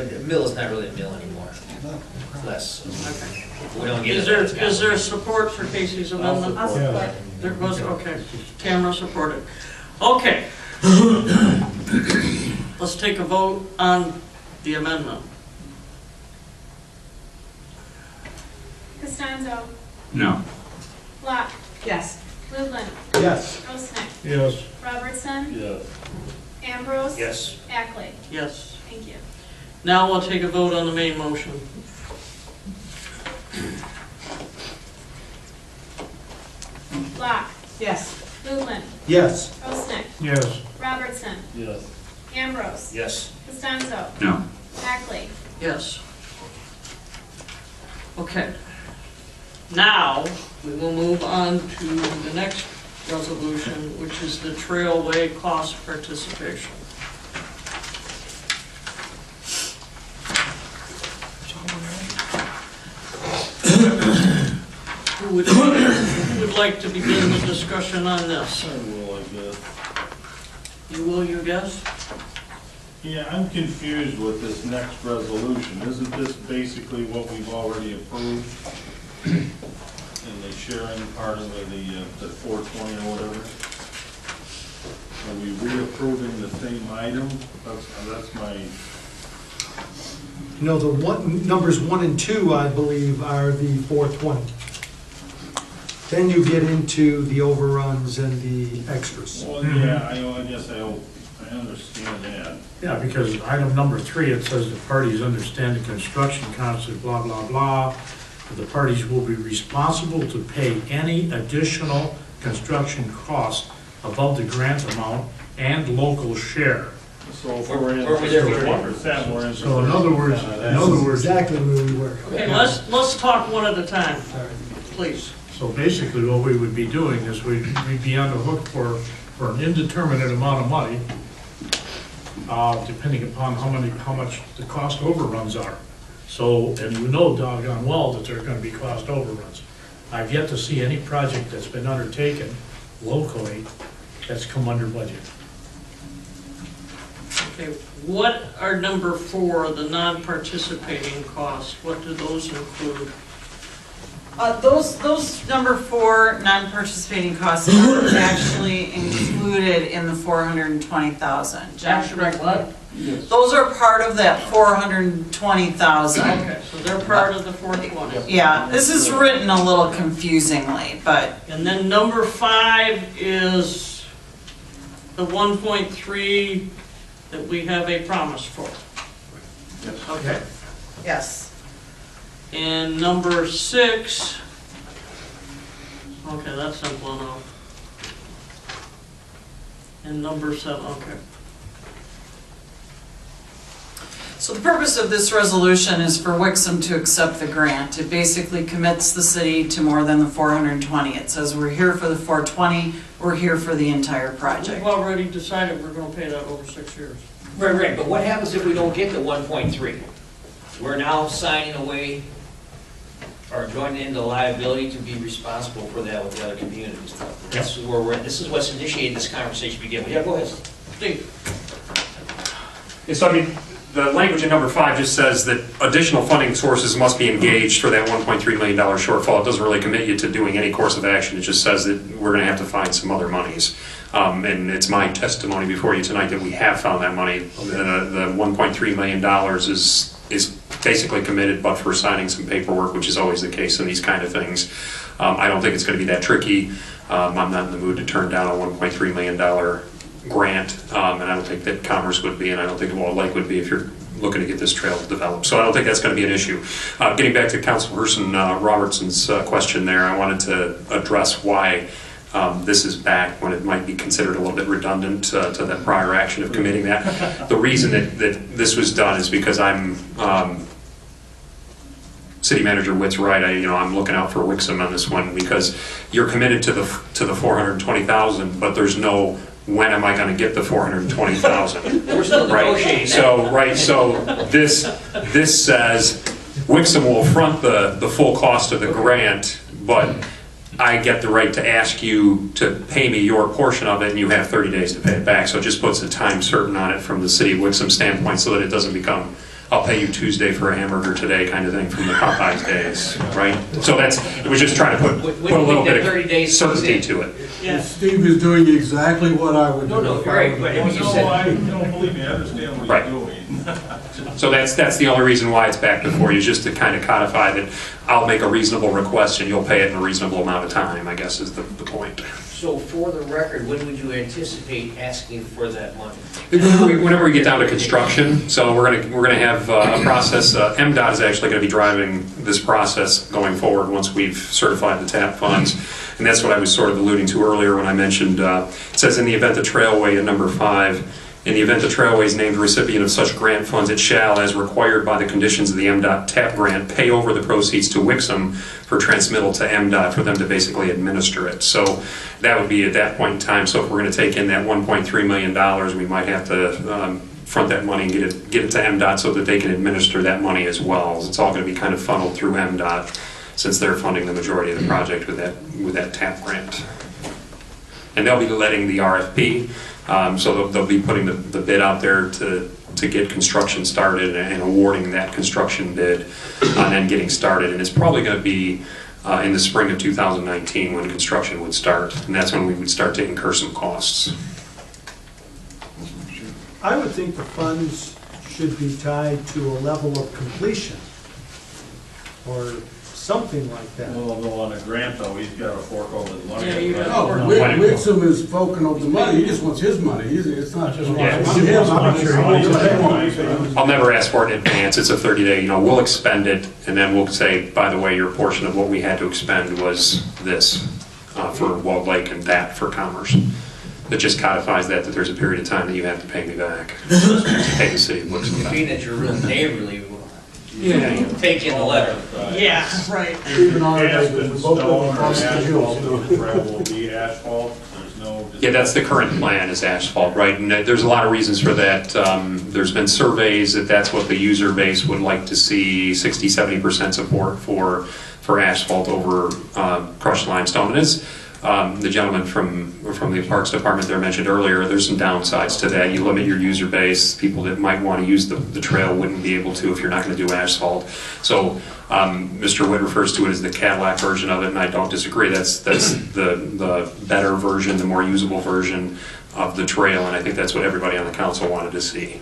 But a mill is not really a mill anymore. It's less. Okay. We don't get Is there support for Casey's amendment? I'll support. There was, okay. Tamara supported. Okay. Let's take a vote on the amendment. Costanzo. No. Locke. Yes. Lublin. Yes. Osnick. Yes. Robertson. Yes. Ambrose. Yes. Ackley. Yes. Thank you. Now we'll take a vote on the main motion. Locke. Yes. Lublin. Yes. Osnick. Yes. Robertson. Yes. Ambrose. Yes. Costanzo. No. Ackley. Yes. Okay. Now, we will move on to the next resolution, which is the Trailway Cost Participation. Who would like to begin the discussion on this? I will, I guess. You will, you guess? Yeah, I'm confused with this next resolution. Isn't this basically what we've already approved? And the sharing part of the 420 or whatever? Are we reapproving the same item? That's my, No, numbers 1 and 2, I believe, are the 420. Then you get into the overruns and the extras. well, yeah, I guess I understand that. Yeah, because item number 3, it says the parties understand the construction costs of blah, blah, blah. The parties will be responsible to pay any additional construction costs above the grant amount and local share. So if we're in Were we there before? 30%, we're in. So in other words, Exactly where we were. Okay, let's talk one at a time, All right. please. So basically what we would be doing is we'd be on the hook for an indeterminate amount of money, depending upon how much the cost overruns are. So, and you know doggone well that there are gonna be cost overruns. I've yet to see any project that's been undertaken locally that's come under budget. Okay, what are number 4, the non-participating costs? What do those include? Those number 4 non-participating costs are actually included in the 420,000. Actually, what? Those are part of that 420,000. Okay, so they're part of the 420. Yeah, this is written a little confusingly, but And then number 5 is the 1.3 that we have a promise for. Okay. yes. And number 6, okay, that's simple enough. And number 7, okay. So the purpose of this resolution is for Wixom to accept the grant. It basically commits the city to more than the 420. It says we're here for the 420, we're here for the entire project. We've already decided we're gonna pay that over 6 years. Right, but what happens if we don't get the 1.3? We're now signing away or joining in the liability to be responsible for that with the other communities. This is where this is what's initiated this conversation to begin with. Yeah, go ahead. Steve? Yeah, so I mean, the language in number 5 just says that additional funding sources must be engaged for that $1.3 million shortfall. It doesn't really commit you to doing any course of action. It just says that we're going to have to find some other monies. And it's my testimony before you tonight that we have found that money. The $1.3 million is basically committed, but for signing some paperwork, which is always the case in these kind of things. I don't think it's going to be that tricky. I'm not in the mood to turn down a $1.3 million grant, and I don't think that Commerce would be, and I don't think Walled Lake would be if you're looking to get this trail developed. So I don't think that's going to be an issue. Getting back to Councilperson Robertson's question there, I wanted to address why this is back when it might be considered a little bit redundant to that prior action of committing that. The reason that this was done is because I'm City Manager Witt's right. I'm looking out for Wixom on this one because you're committed to the 420,000, but there's no when am I going to get the 420,000? We're still negotiating. So this says Wixom will front the full cost of the grant, but I get the right to ask you to pay me your portion of it, and you have 30 days to pay it back. So it just puts a time certain on it from the city of Wixom standpoint so that it doesn't become I'll pay you Tuesday for a hamburger today kind of thing from the Popeyes days, right? So it was just trying to put a little bit of certainty to it. Yeah. Steve is doing exactly what I would do. No, if I right, were- but Well, you no, said, don't believe me, I understand what Right. he's doing. So that's the only reason why it's back before you, just to kind of codify that I'll make a reasonable request and you'll pay it in a reasonable amount of time, I guess is the point. so for the record, when would you anticipate asking for that money? Whenever we get down to construction, so we're gonna have a process, MDOT is actually gonna be driving this process going forward once we've certified the TAP funds. And that's what I was sort of alluding to earlier when I mentioned, it says in the event the trailway at number 5, in the event the trailway is named recipient of such grant funds, it shall, as required by the conditions of the MDOT TAP grant, pay over the proceeds to Wixom for transmittal to MDOT for them to basically administer it. So that would be at that point in time. So if we're going to take in that $1.3 million, we might have to front that money and get it to MDOT so that they can administer that money as well. It's all going to be kind of funneled through MDOT since they're funding the majority of the project with that TAP grant. And they'll be letting the RFP. So they'll be putting the bid out there to get construction started and awarding that construction bid and then getting started. And it's probably going to be in the spring of 2019 when construction would start. And that's when we would start to incur some costs. I would think the funds should be tied to a level of completion or something like that. Well, no, on a grant though, he's got to fork over the money. Yeah, you gotta No, fork- Wixom is forking over the money, he just wants his money, it's not just. Yeah. him. I'll never ask for it in advance. It's a 30-day, we'll expend it and then we'll say, by the way, your portion of what we had to expend was this for Walled Lake and that for Commerce. That just codifies that there's a period of time that you have to pay me back. Pay the city of Wixom back. Being that you're real neighborly, Yeah. take in the letter. Yeah, right. Even on, Cast we and both stone go or across the asphalt, hills. the gravel will be asphalt, there's no. Yeah, that's the current plan is asphalt, right? And there's a lot of reasons for that. There's been surveys that's what the user base would like to see, 60-70% support for asphalt over crushed limestone. And as the gentleman from the Parks Department there mentioned earlier, there's some downsides to that. You limit your user base. People that might want to use the trail wouldn't be able to if you're not going to do asphalt. So Mr. Witt refers to it as the Cadillac version of it, and I don't disagree. That's the better version, the more usable version of the trail, and I think that's what everybody on the council wanted to see.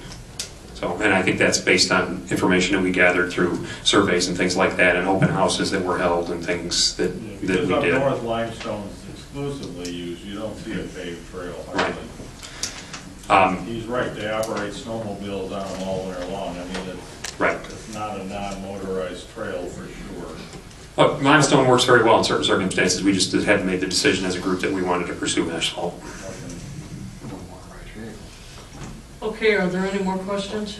So, and I think that's based on information that we gathered through surveys and things like that, and open houses that were held and things that we Because up did. north, limestone's exclusively used, you don't see a paved trail hardly. He's right, they operate snowmobiles on them all winter long, I mean, Right. it's not a non-motorized trail for sure. Look, limestone works very well in certain circumstances. We just hadn't made the decision as a group that we wanted to pursue asphalt. Okay, are there any more questions?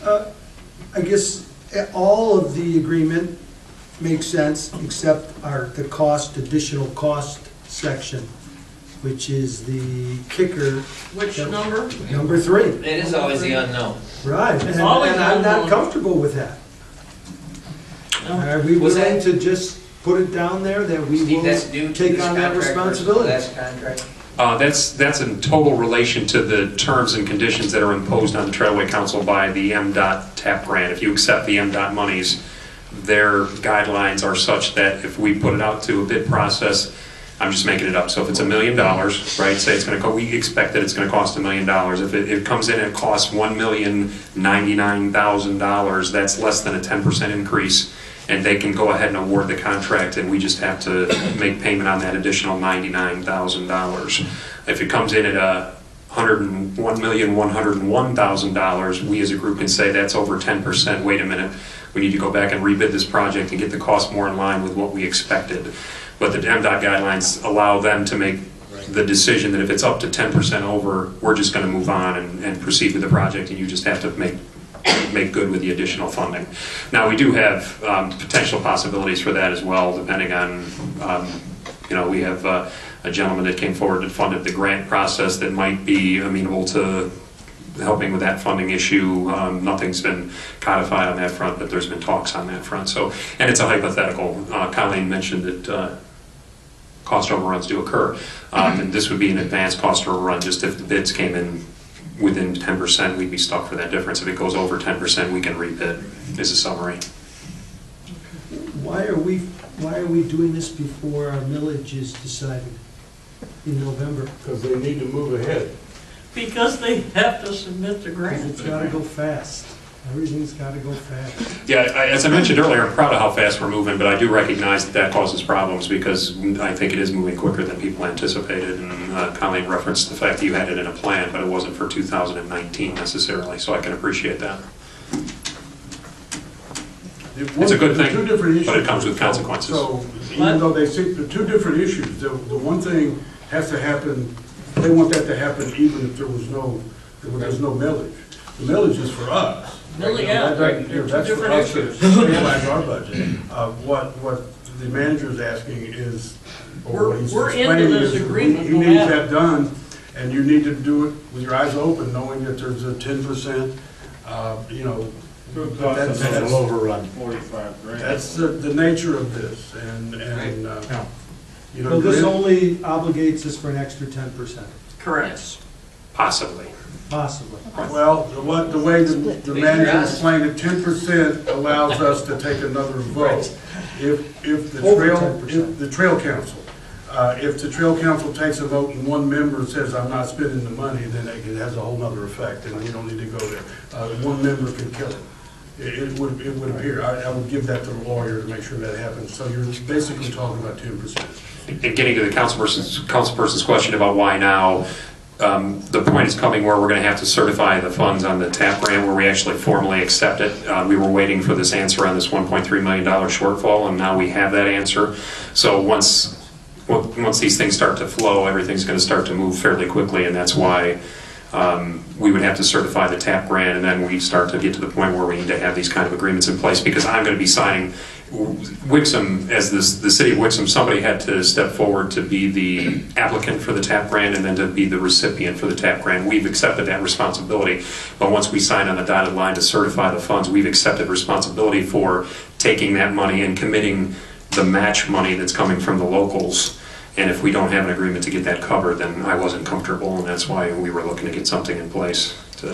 I guess all of the agreement makes sense, except the additional cost section, which is the kicker, Which number? number 3. It is always the unknown. Right, It's and always I'm not unknown. comfortable with that. No. Are we Was willing that- to just put it down there that we Steve, will that's due to take this on that contract versus the responsibility? last contract? That's in total relation to the terms and conditions that are imposed on the Trailway Council by the MDOT TAP grant. If you accept the MDOT monies, their guidelines are such that if we put it out to a bid process, I'm just making it up, so if it's $1 million, right, say it's gonna go, we expect that it's gonna cost $1 million. If it comes in and it costs $1,099,000, that's less than a 10% increase, and they can go ahead and award the contract, and we just have to make payment on that additional $99,000. If it comes in at $101,101,000, we as a group can say that's over 10%. Wait a minute, we need to go back and rebid this project and get the cost more in line with what we expected. But the MDOT guidelines allow them to make the decision that if it's up to 10% over, we're just going to move on and proceed with the project, and you just have to make good with the additional funding. Now, we do have potential possibilities for that as well, depending on, we have a gentleman that came forward and funded the grant process that might be amenable to helping with that funding issue. Nothing's been codified on that front, but there's been talks on that front. So, and it's a hypothetical. Colleen mentioned that cost overruns do occur. And this would be an advanced cost overrun just if the bids came in within 10%, we'd be stuck for that difference. If it goes over 10%, we can rebid, is a summary. Why are we doing this before our millage is decided in November? Because they need to move ahead. Because they have to submit the grant. It's gotta go fast. Everything's gotta go fast. Yeah, as I mentioned earlier, I'm proud of how fast we're moving, but I do recognize that that causes problems because I think it is moving quicker than people anticipated. And Colleen referenced the fact that you had it in a plan, but it wasn't for 2019 necessarily, so I can appreciate that. It's a good thing, Two different issues. but it comes with consequences. So even though they see the two different issues, the one thing has to happen, they want that to happen even if there's no millage. The millage is for us. Really, yeah, That's two for different us to issues. stabilize our budget. What the manager is asking is, or what he's We're into explaining this is, agreement he no needs matter. that done, and you need to do it with your eyes open, knowing that there's a 10%, you know, Could but cost us that's- It'll overrun. 45 grand. that's the nature of this, and, Yeah. you know. So this Grid- only obligates us for an extra 10%, Correct. Possibly. possibly. Well, the way the manager explained it, 10% allows us to take another vote. If the Over trail, 10%. if the trail council, if the trail council takes a vote and one member says, I'm not spending the money, then it has a whole nother effect, and you don't need to go there. One member can kill it. It would appear, I would give that to the lawyer to make sure that happens. So you're basically talking about 10%. And getting to the councilperson's question about why now, the point is coming where we're going to have to certify the funds on the TAP grant where we actually formally accept it. We were waiting for this answer on this $1.3 million shortfall, and now we have that answer. So once these things start to flow, everything's going to start to move fairly quickly, and that's why we would have to certify the TAP grant, and then we start to get to the point where we need to have these kind of agreements in place, because I'm going to be signing Wixom, as the city of Wixom, somebody had to step forward to be the applicant for the TAP grant and then to be the recipient for the TAP grant. We've accepted that responsibility, but once we sign on the dotted line to certify the funds, we've accepted responsibility for taking that money and committing the match money that's coming from the locals. And if we don't have an agreement to get that covered, then I wasn't comfortable, and that's why we were looking to get something in place to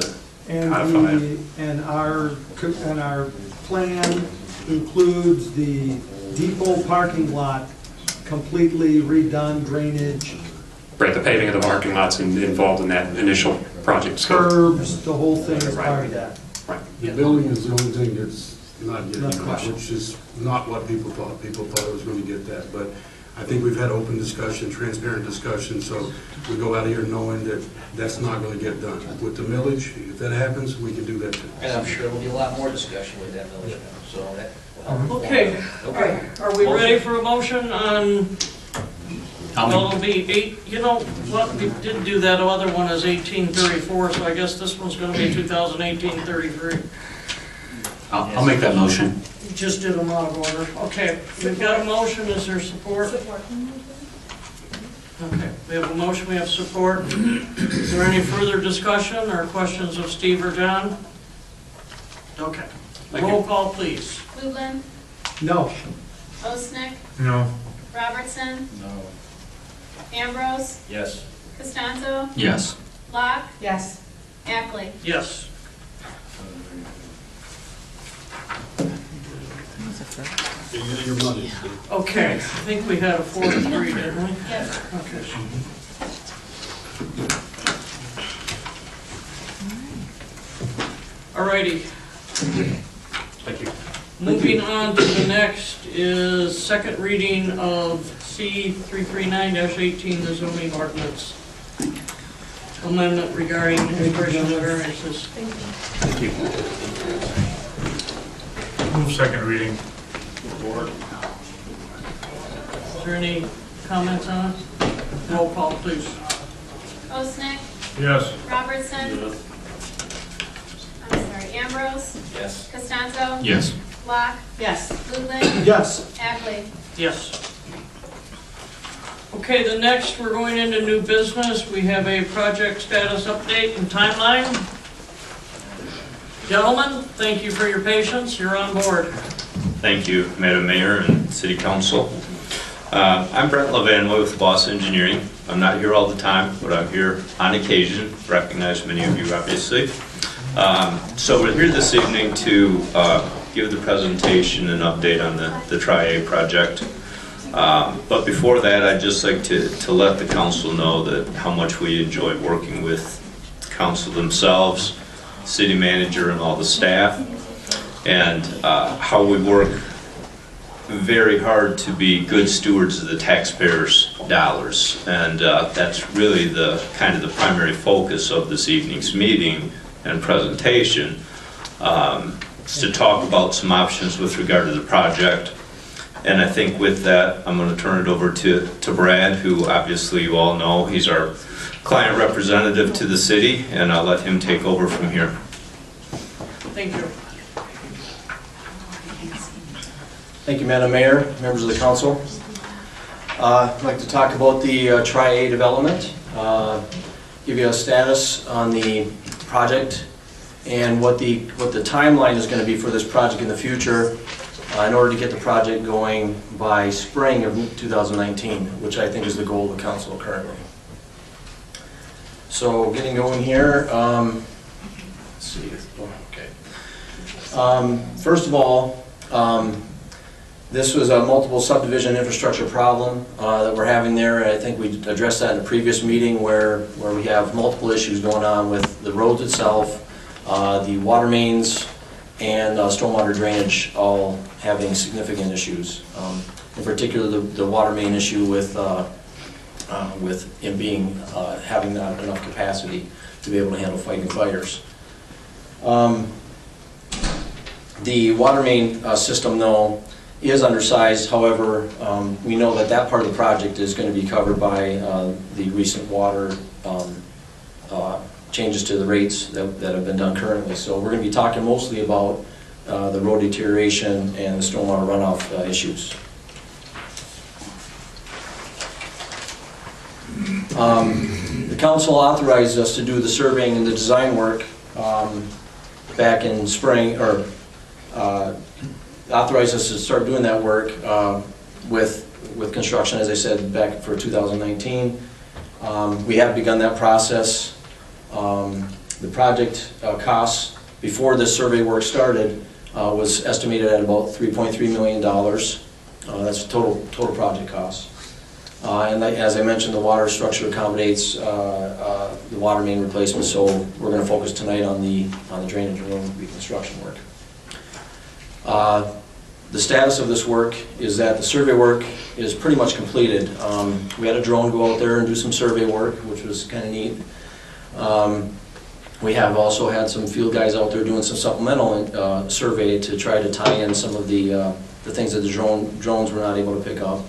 codify it. And our plan includes the depot parking lot completely redone, drainage, Right, the paving of the parking lots involved in that initial project scope. curbs, the whole thing is part of that. Right. The building is the only thing that's not Not getting cut, questioned. which is not what people thought. People thought it was going to get that, but I think we've had open discussion, transparent discussion, so we go out here knowing that that's not going to get done. With the millage, if that happens, we can do that too. And I'm sure there'll be a lot more discussion with that millage now, so that will help. Okay, Okay. are we ready for a motion on, I'll well, make, it'll be eight, you know what, we did do that other one as 1834, so I guess this one's gonna be 2018-33. I'll make that motion. You just did them out of order. Okay, we've got a motion, is there support? Support. Okay, we have a motion, we have support. Is there any further discussion or questions of Steve or John? Okay, Thank you. roll call, please. Lublin, No, Osnick, No. Robertson, No. Ambrose, Yes. Costanzo, Yes. Locke, Yes. Ackley. Yes. You get your money. Okay, I think we had a 4-3, didn't we? Yes. Okay. Alrighty, Thank you. moving on to the next is second reading of C 339-18, the zoning ordinance. Amendment regarding expression of variances. Thank you. Move second reading. Is there any comments on it? Roll call, please. Osnick, Yes. Robertson. I'm sorry, Ambrose, Yes. Costanzo. Yes. Locke, Yes. Lublin, yes, Ackley. Yes. Okay, the next, we're going into new business. We have a project status update and timeline. Gentlemen, thank you for your patience. You're on board. Thank you, Madam Mayor and City Council. I'm Brent Levan with Boss Engineering. I'm not here all the time, but I'm here on occasion. Recognize many of you, obviously. So we're here this evening to give the presentation and update on the Tri-A project. But before that, I'd just like to let the council know that how much we enjoy working with council themselves, city manager and all the staff, and how we work very hard to be good stewards of the taxpayers' dollars. And that's really the kind of the primary focus of this evening's meeting and presentation, is to talk about some options with regard to the project. And I think with that, I'm going to turn it over to Brad, who obviously you all know. He's our client representative to the city, and I'll let him take over from here. Thank you. Thank you, Madam Mayor, members of the council. I'd like to talk about the Tri-A development, give you a status on the project and what the timeline is going to be for this project in the future in order to get the project going by spring of 2019, which I think is the goal of the council currently. So getting going here, let's see. Okay. First of all, this was a multiple subdivision infrastructure problem that we're having there. I think we addressed that in a previous meeting where we have multiple issues going on with the roads itself, the water mains, and stormwater drainage all having significant issues. In particular, the water main issue with it being having not enough capacity to be able to handle fighting fires. The water main system, though, is undersized. However, we know that that part of the project is going to be covered by the recent water changes to the rates that have been done currently. So we're going to be talking mostly about the road deterioration and the stormwater runoff issues. The council authorized us to do the surveying and the design work back in spring, or authorized us to start doing that work with construction, as I said, back for 2019. We have begun that process. The project costs before this survey work started was estimated at about $3.3 million. That's total project cost. And as I mentioned, the water structure accommodates the water main replacement, so we're going to focus tonight on the drainage and road reconstruction work. The status of this work is that the survey work is pretty much completed. We had a drone go out there and do some survey work, which was kind of neat. We have also had some field guys out there doing some supplemental survey to try to tie in some of the things that the drones were not able to pick up.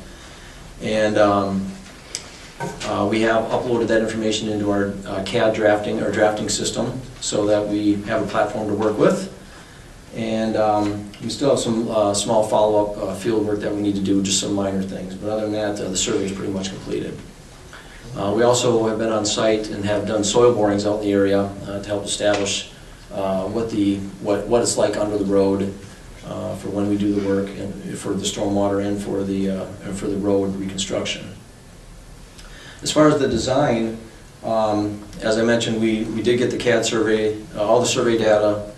And we have uploaded that information into our CAD drafting system so that we have a platform to work with. And we still have some small follow-up field work that we need to do, just some minor things. But other than that, the survey is pretty much completed. We also have been on site and have done soil borings out in the area to help establish what it's like under the road for when we do the work, and for the stormwater and for the road reconstruction. As far as the design, as I mentioned, we did get the CAD survey, all the survey data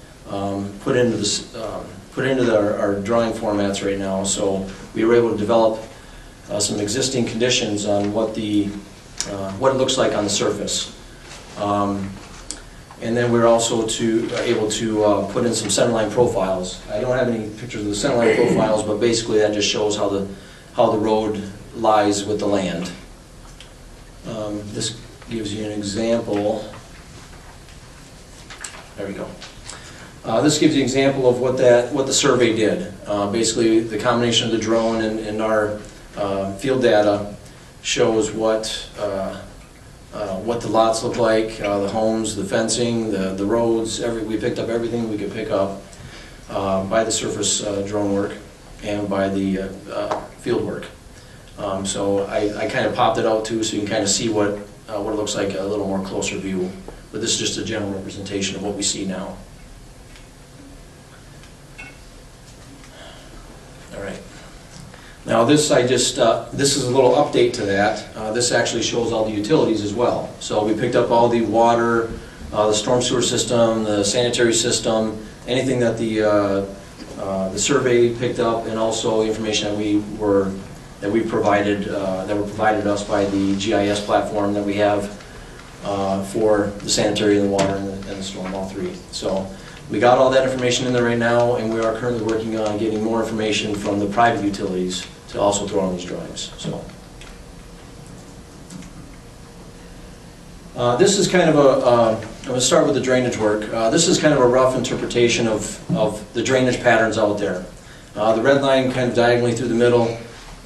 put into our drawing formats right now. So we were able to develop some existing conditions on what it looks like on the surface. And then we're also able to put in some centerline profiles. I don't have any pictures of the centerline profiles, but basically that just shows how the road lies with the land. This gives you an example. There we go. This gives you an example of what the survey did. Basically, the combination of the drone and our field data shows what the lots look like, the homes, the fencing, the roads. We picked up everything we could pick up by the surface drone work and by the field work. So I kind of popped it out too, so you can kind of see what it looks like, a little more closer view. But this is just a general representation of what we see now. All right. Now this this is a little update to that. This actually shows all the utilities as well. So we picked up all the water, the storm sewer system, the sanitary system, anything that the survey picked up, and also information that were provided us by the GIS platform that we have for the sanitary and the water and the storm, all three. So we got all that information in there right now, and we are currently working on getting more information from the private utilities to also throw on these drawings. So this is kind of I'm going to start with the drainage work. This is kind of a rough interpretation of the drainage patterns out there. The red line kind of diagonally through the middle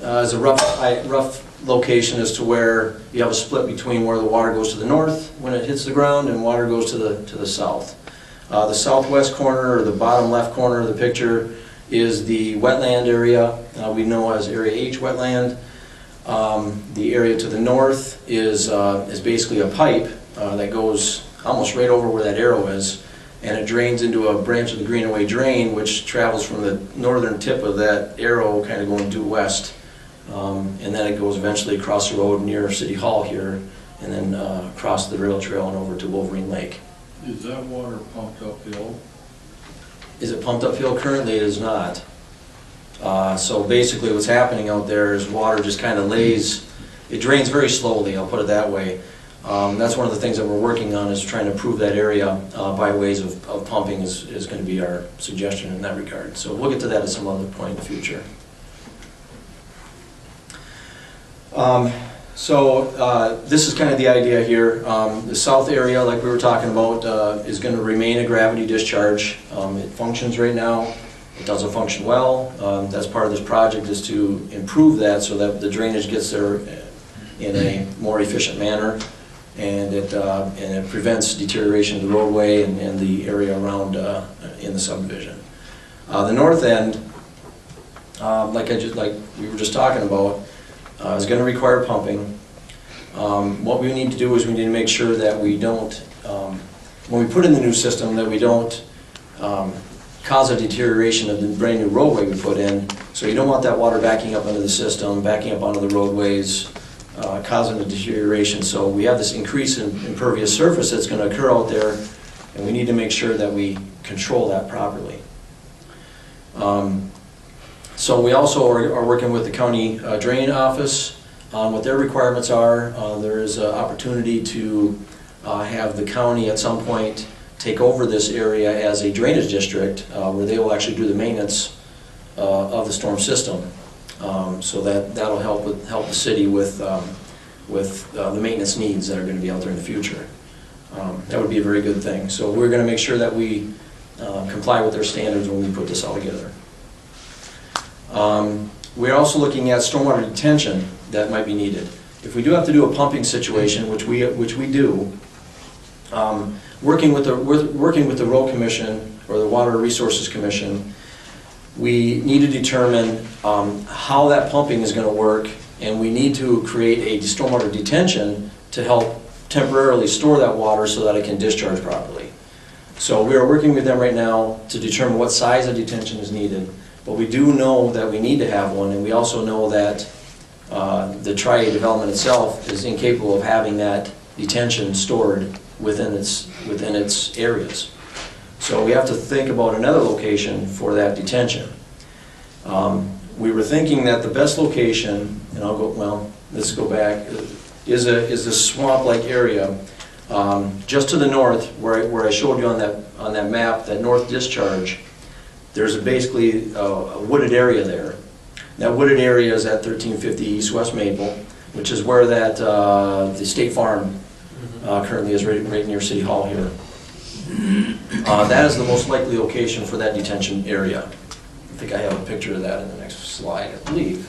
is a rough location as to where you have a split between where the water goes to the north when it hits the ground and water goes to the south. The southwest corner, or the bottom left corner of the picture, is the wetland area we know as Area H wetland. The area to the north is basically a pipe that goes almost right over where that arrow is, and it drains into a branch of the Greenaway Drain, which travels from the northern tip of that arrow kind of going due west, and then it goes eventually across the road near City Hall here, and then across the rail trail and over to Wolverine Lake. Is that water pumped uphill? Is it pumped uphill? Currently it is not. So basically what's happening out there is water just kind of lays, it drains very slowly, I'll put it that way. That's one of the things that we're working on, is trying to improve that area by ways of pumping is going to be our suggestion in that regard. So we'll get to that at some other point in the future. This is kind of the idea here. The south area, like we were talking about, is going to remain a gravity discharge. It functions right now. It doesn't function well. That's part of this project, is to improve that so that the drainage gets there in a more efficient manner, and it prevents deterioration of the roadway and the area around in the subdivision. The north end, like we were just talking about, is going to require pumping. What we need to do is we need to make sure that we don't, when we put in the new system, that we don't cause a deterioration of the brand new roadway we put in. So you don't want that water backing up into the system, backing up onto the roadways, causing a deterioration. So we have this increase in impervious surface that's going to occur out there, and we need to make sure that we control that properly. So we also are working with the county drain office on what their requirements are. There is an opportunity to have the county at some point take over this area as a drainage district, where they will actually do the maintenance of the storm system. So that'll help the city with the maintenance needs that are going to be out there in the future. That would be a very good thing. So we're going to make sure that we comply with their standards when we put this all together. We're also looking at stormwater detention that might be needed. If we do have to do a pumping situation, which we do, working with the Road Commission or the Water Resources Commission, we need to determine how that pumping is going to work, and we need to create a stormwater detention to help temporarily store that water so that it can discharge properly. So we are working with them right now to determine what size of detention is needed. But we do know that we need to have one, and we also know that the Tri-A development itself is incapable of having that detention stored within its areas. So we have to think about another location for that detention. We were thinking that the best location, and let's go back, is a swamp-like area just to the north, where I showed you on that map, that north discharge. There's basically a wooded area there. That wooded area is at 1350 East West Maple, which is where the State Farm currently is, right near City Hall here. That is the most likely location for that detention area. I think I have a picture of that in the next slide, I believe.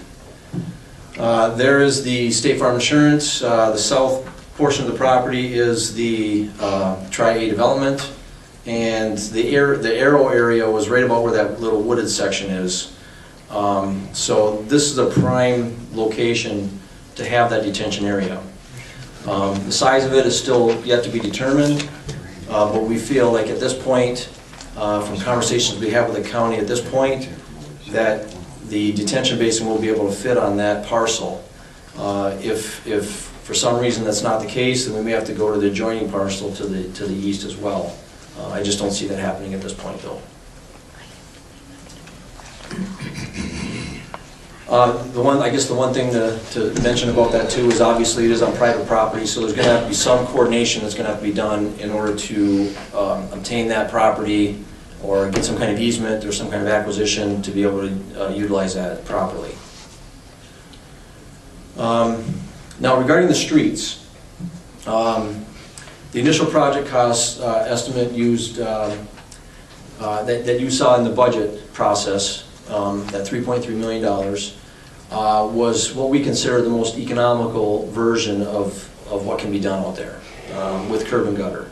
There is the State Farm Insurance. The south portion of the property is the Tri-A development. And the arrow area was right about where that little wooded section is. So this is a prime location to have that detention area. The size of it is still yet to be determined, but we feel like at this point, from conversations we have with the county at this point, that the detention basin will be able to fit on that parcel. If for some reason that's not the case, then we may have to go to the adjoining parcel to the east as well. I just don't see that happening at this point, though. I guess the one thing to mention about that too is obviously it is on private property, so there's going to have to be some coordination that's going to have to be done in order to obtain that property or get some kind of easement or some kind of acquisition to be able to utilize that properly. Now regarding the streets, the initial project cost estimate used that you saw in the budget process, that $3.3 million, was what we consider the most economical version of what can be done out there with curb and gutter.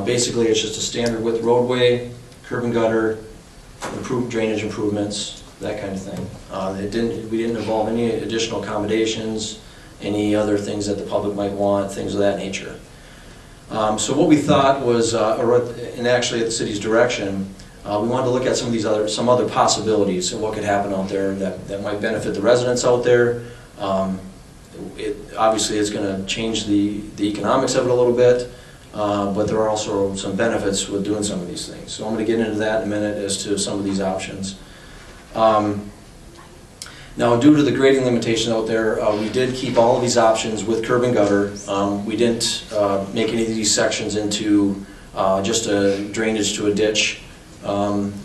Basically, it's just a standard width roadway, curb and gutter, improved drainage improvements, that kind of thing. We didn't involve any additional accommodations, any other things that the public might want, things of that nature. So what we thought was, and actually at the city's direction, we wanted to look at some other possibilities and what could happen out there that might benefit the residents out there. Obviously, it's going to change the economics of it a little bit, but there are also some benefits with doing some of these things. So I'm going to get into that in a minute as to some of these options. Now, due to the grading limitations out there, we did keep all of these options with curb and gutter. We didn't make any of these sections into just a drainage to a ditch.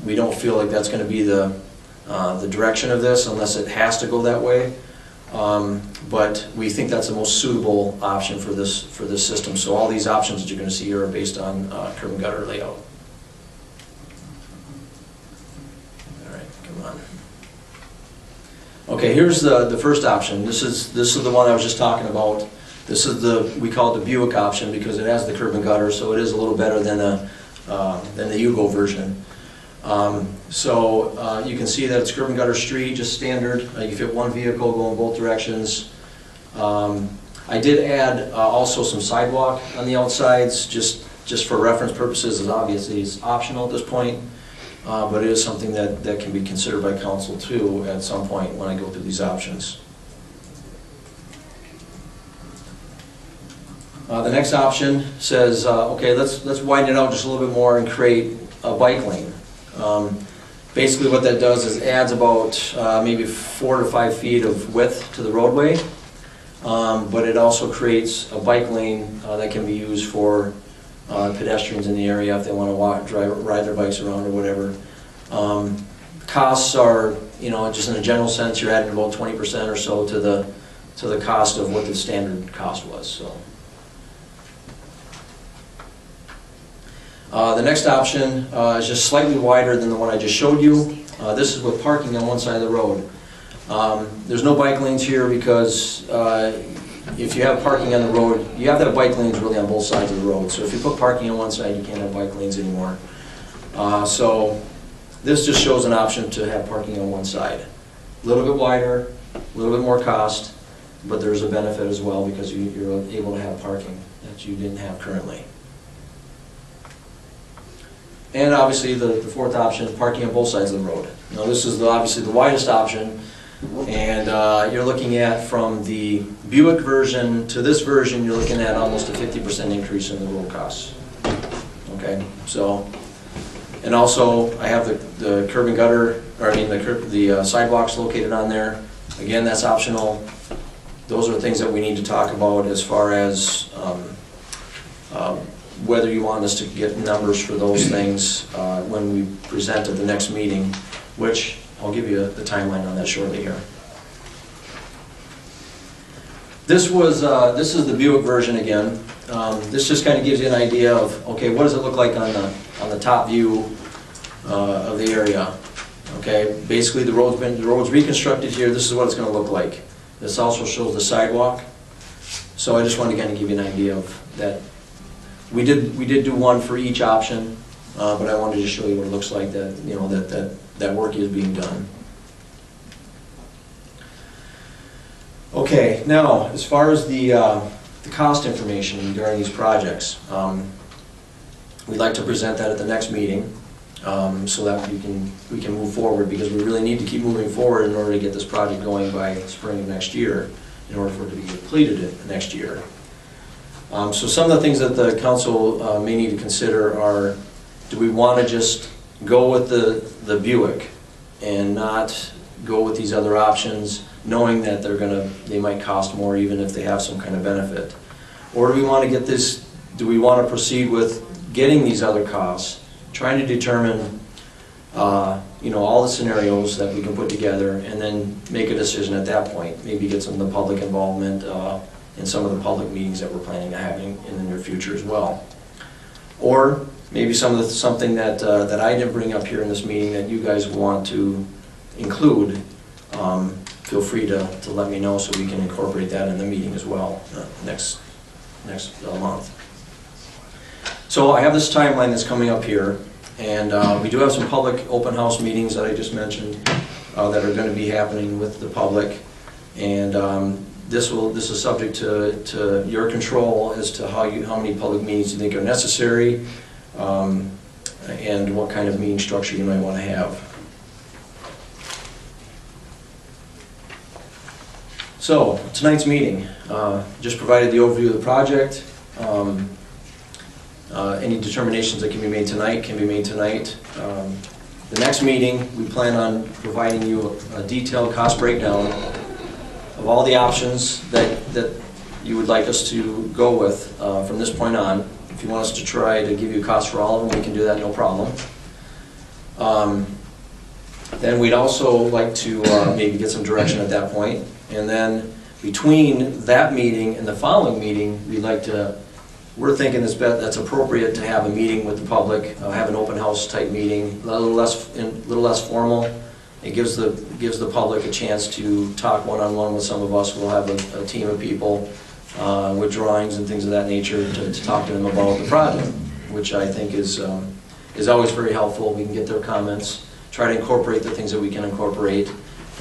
We don't feel like that's going to be the direction of this unless it has to go that way. But we think that's the most suitable option for this system. So all these options that you're going to see here are based on curb and gutter layout. All right, come on. Okay, here's the first option. This is the one I was just talking about. This is we call it the Buick option because it has the curb and gutter, so it is a little better than the Yugo version. So you can see that it's curb and gutter street, just standard. You fit one vehicle going both directions. I did add also some sidewalk on the outsides, just for reference purposes, as obviously it's optional at this point. But it is something that can be considered by council too at some point when I go through these options. The next option says, okay, let's widen it out just a little bit more and create a bike lane. Basically what that does is adds about maybe 4 to 5 feet of width to the roadway, but it also creates a bike lane that can be used for pedestrians in the area if they want to ride their bikes around or whatever. Costs are, just in a general sense, you're adding about 20% or so to the cost of what the standard cost was. So. The next option is just slightly wider than the one I just showed you. This is with parking on one side of the road. There's no bike lanes here because if you have parking on the road, you have to have bike lanes really on both sides of the road. So if you put parking on one side, you can't have bike lanes anymore. So this just shows an option to have parking on one side. A little bit wider, a little bit more cost, but there's a benefit as well because you're able to have parking that you didn't have currently. And obviously the fourth option, parking on both sides of the road. Now this is obviously the widest option, and you're looking at from the Buick version to this version, you're looking at almost a 50% increase in the road costs. Okay, so, and also I have the curb and gutter, or I mean the sidewalks located on there. Again, that's optional. Those are things that we need to talk about as far as whether you want us to get numbers for those things when we present at the next meeting, which I'll give you the timeline on that shortly here. This is the Buick version again. This just kind of gives you an idea of, okay, what does it look like on the top view of the area? Okay, basically the road's reconstructed here. This is what it's going to look like. This also shows the sidewalk. So I just wanted to kind of give you an idea of that. We did do one for each option, but I wanted to show you what it looks like, that that work is being done. Okay, now as far as the cost information regarding these projects, we'd like to present that at the next meeting. so that we can move forward, because we really need to keep moving forward in order to get this project going by spring of next year, in order for it to be completed next year. So some of the things that the council may need to consider are, do we want to just go with the Buick and not go with these other options, knowing that they might cost more even if they have some kind of benefit? Or do we want to get this, do we want to proceed with getting these other costs, trying to determine all the scenarios that we can put together, and then make a decision at that point, maybe get some of the public involvement in some of the public meetings that we're planning on having in the near future as well. Or maybe something that I didn't bring up here in this meeting that you guys want to include, feel free to let me know so we can incorporate that in the meeting as well next month. So I have this timeline that's coming up here, and we do have some public open house meetings that I just mentioned that are going to be happening with the public, and this is subject to your control as to how many public meetings you think are necessary, and what kind of meeting structure you might want to have. So tonight's meeting just provided the overview of the project. Any determinations that can be made tonight can be made tonight. The next meeting, we plan on providing you a detailed cost breakdown of all the options that you would like us to go with from this point on. If you want us to try to give you costs for all of them, we can do that, no problem. Then we'd also like to maybe get some direction at that point. And then between that meeting and the following meeting, we're thinking that's appropriate to have a meeting with the public, have an open house type meeting, a little less formal. It gives the public a chance to talk one-on-one with some of us. We'll have a team of people with drawings and things of that nature to talk to them about the project, which I think is always very helpful. We can get their comments, try to incorporate the things that we can incorporate,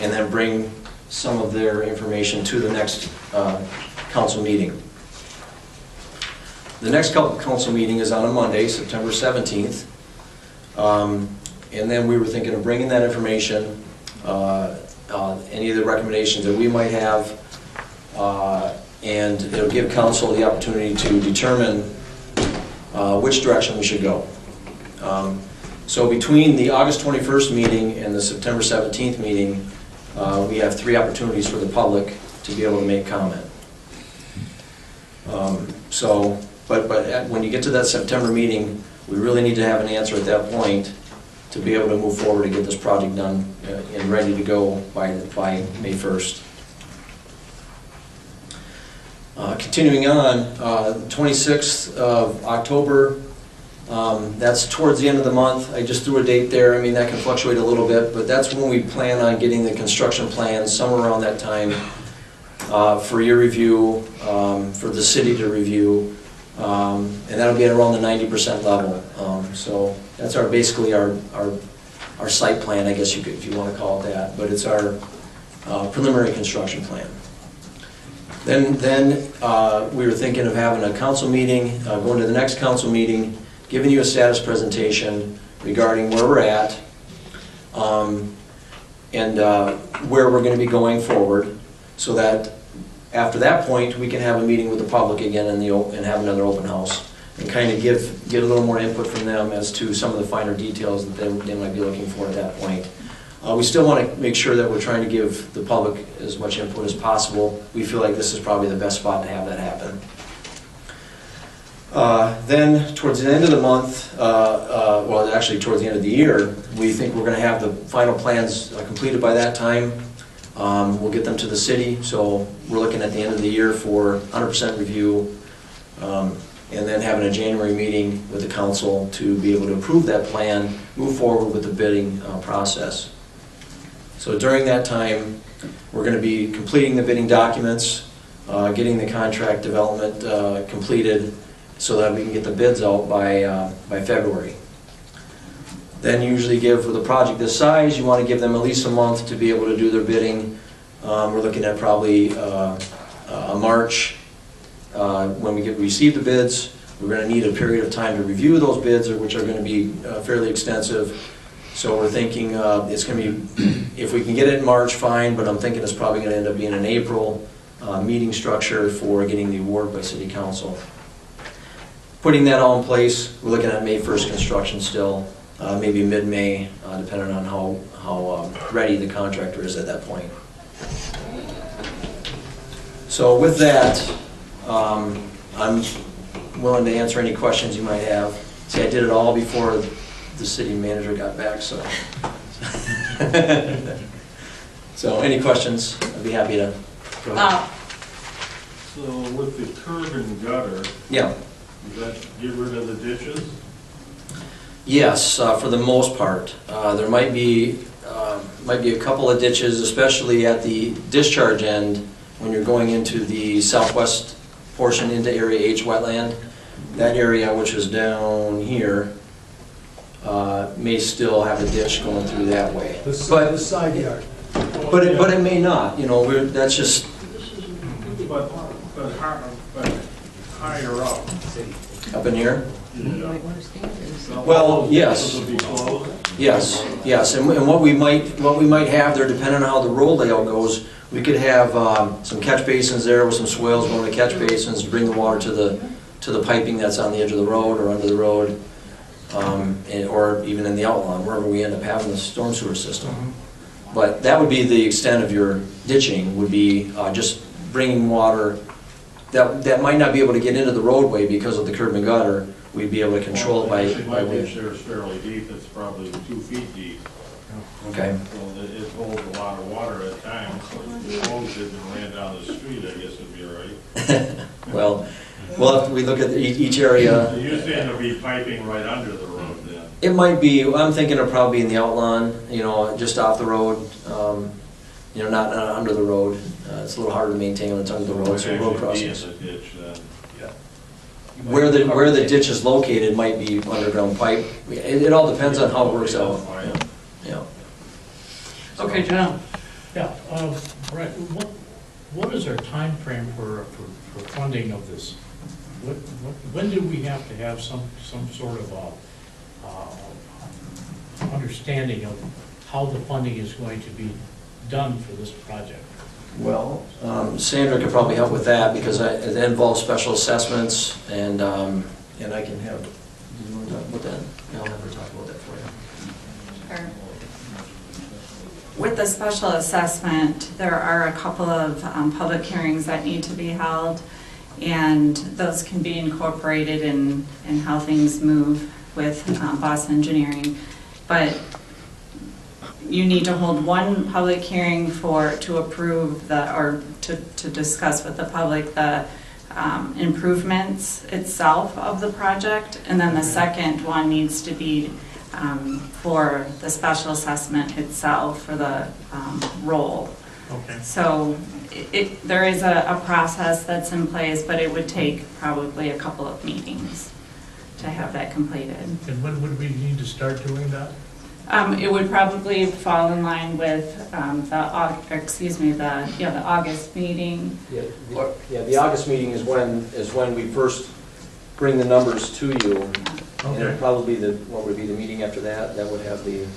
and then bring some of their information to the next council meeting. The next council meeting is on a Monday, September 17th. And then we were thinking of bringing that information, any of the recommendations that we might have, and it'll give council the opportunity to determine which direction we should go. So between the August 21st meeting and the September 17th meeting, we have 3 opportunities for the public to be able to make comment. But when you get to that September meeting, we really need to have an answer at that point to be able to move forward to get this project done and ready to go by May 1st. Continuing on, 26th of October, that's towards the end of the month. I just threw a date there. I mean, that can fluctuate a little bit, but that's when we plan on getting the construction plans, somewhere around that time, for your review, for the city to review, and that'll be at around the 90% level. So that's basically our site plan, I guess if you want to call it that, but it's our preliminary construction plan. Then we were thinking of having a council meeting, going to the next council meeting, giving you a status presentation regarding where we're at, and where we're going to be going forward, so that after that point we can have a meeting with the public again and have another open house and kind of get a little more input from them as to some of the finer details that they might be looking for at that point. We still want to make sure that we're trying to give the public as much input as possible. We feel like this is probably the best spot to have that happen. Then towards the end of the month, well actually towards the end of the year, we think we're going to have the final plans completed by that time. We'll get them to the city, so we're looking at the end of the year for 100% review, and then having a January meeting with the council to be able to approve that plan, move forward with the bidding process. So during that time, we're going to be completing the bidding documents, getting the contract development completed so that we can get the bids out by February. Then usually with a project this size, you want to give them at least a month to be able to do their bidding. We're looking at probably a March when we receive the bids. We're gonna need a period of time to review those bids, which are gonna be fairly extensive. So we're thinking it's gonna be, if we can get it in March, fine, but I'm thinking it's probably gonna end up being an April meeting structure for getting the award by city council. Putting that all in place, we're looking at May 1st construction still, maybe mid-May, depending on how ready the contractor is at that point. So with that, I'm willing to answer any questions you might have. See, I did it all before the city manager got back, so. So any questions, I'd be happy to. Go ahead. So with the curb and gutter, Yeah. does that get rid of the ditches? Yes, for the most part. There might be a couple of ditches, especially at the discharge end, when you're going into the southwest portion into Area H wetland. That area, which is down here, may still have a ditch going through that way. The side yard. But it may not, that's just, But higher up. up in here. Yeah. Well, yes. Those will be closed? Yes, and what we might have there, depending on how the road layout goes, we could have some catch basins there with some swales going to catch basins to bring the water to the piping that's on the edge of the road or under the road, or even in the outline, wherever we end up having the storm sewer system. But that would be the extent of your ditching, would be just bringing water that might not be able to get into the roadway because of the curb and gutter. We'd be able to control it by My ditch wind. there is fairly deep, it's probably 2 feet deep. Okay. So it holds a lot of water at times, so if we closed it and ran down the street, I guess it'd be all right. Well, if we look at each area. You're saying it'll be piping right under the road then? It might be, I'm thinking of probably in the outline, just off the road, not under the road. It's a little harder to maintain when it's under the road, so road crossings. Actually be in the ditch then. Where the ditch is located might be underground pipe. It all depends on how it works out. Yeah. Okay, John. Yeah, Brett, what is our time frame for funding of this? When do we have to have some sort of understanding of how the funding is going to be done for this project? Well, Sandra could probably help with that because it involves special assessments and I can have, do you want to talk about that? Yeah, I'll have her talk about that for you. Sure. With the special assessment, there are a couple of public hearings that need to be held, and those can be incorporated in how things move with Boss Engineering. But you need to hold one public hearing to approve to discuss with the public the improvements itself of the project, and then the second one needs to be for the special assessment itself for the role. Okay. So there is a process that's in place, but it would take probably a couple of meetings to have that completed. And when would we need to start doing that? It would probably fall in line with the August meeting. Yeah, the August meeting is when we first bring the numbers to you. And it'll probably be what would be the meeting after that? That would have the...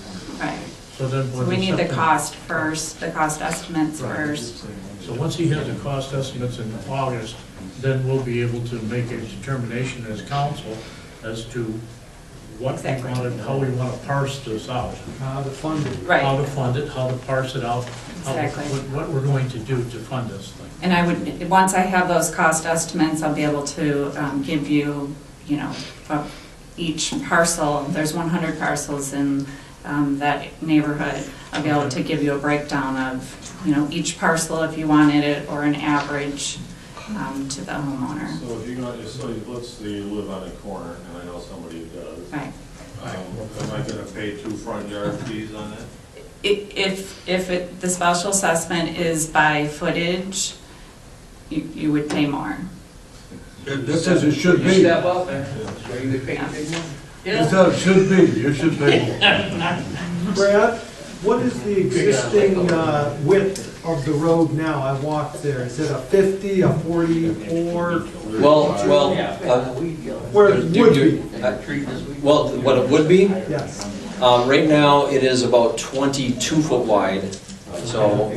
Right. So then So we need the cost first, the cost estimates first. So once he has the cost estimates in August, then we'll be able to make a determination as council as to what we Exactly. want and how we want to parse this out. How to fund it. Right. How to fund it, how to parse it out, Exactly. what we're going to do to fund this thing. And I would, once I have those cost estimates, I'll be able to give you, each parcel, there's 100 parcels in that neighborhood. I'll be able to give you a breakdown of, each parcel if you wanted it, or an average to the homeowner. So if you're going to, let's say you live on a corner, and I know somebody who does. Right. Am I going to pay 2 front yard fees on that? If the special assessment is by footage, you would pay more. This says it should be. Step up and It does, should be, you should be. Brad, what is the existing width of the road now? I walked there. Is it a 50, a 44? Well, Where it would be? well, what it would be, Yes. right now, it is about 22 foot wide. So,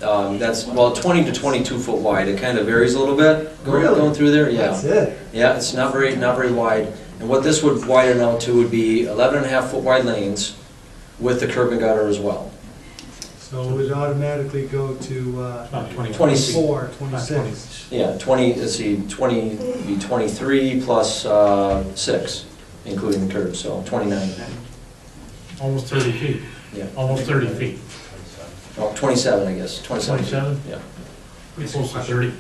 that's, well, 20 to 22 foot wide. It kind of varies a little bit going through there, yeah. That's it. Yeah, it's not very wide. And what this would widen out to would be 11 and a half foot wide lanes with the curb and gutter as well. So it would automatically go to About 20. 24, About 26. Yeah, 20, let's see, 20, be 23 plus 6, including the curb, so 29. Almost 30 feet, Yeah, almost 30 feet. oh, 27, I guess, 27. 27? Yeah. Pretty close to 30.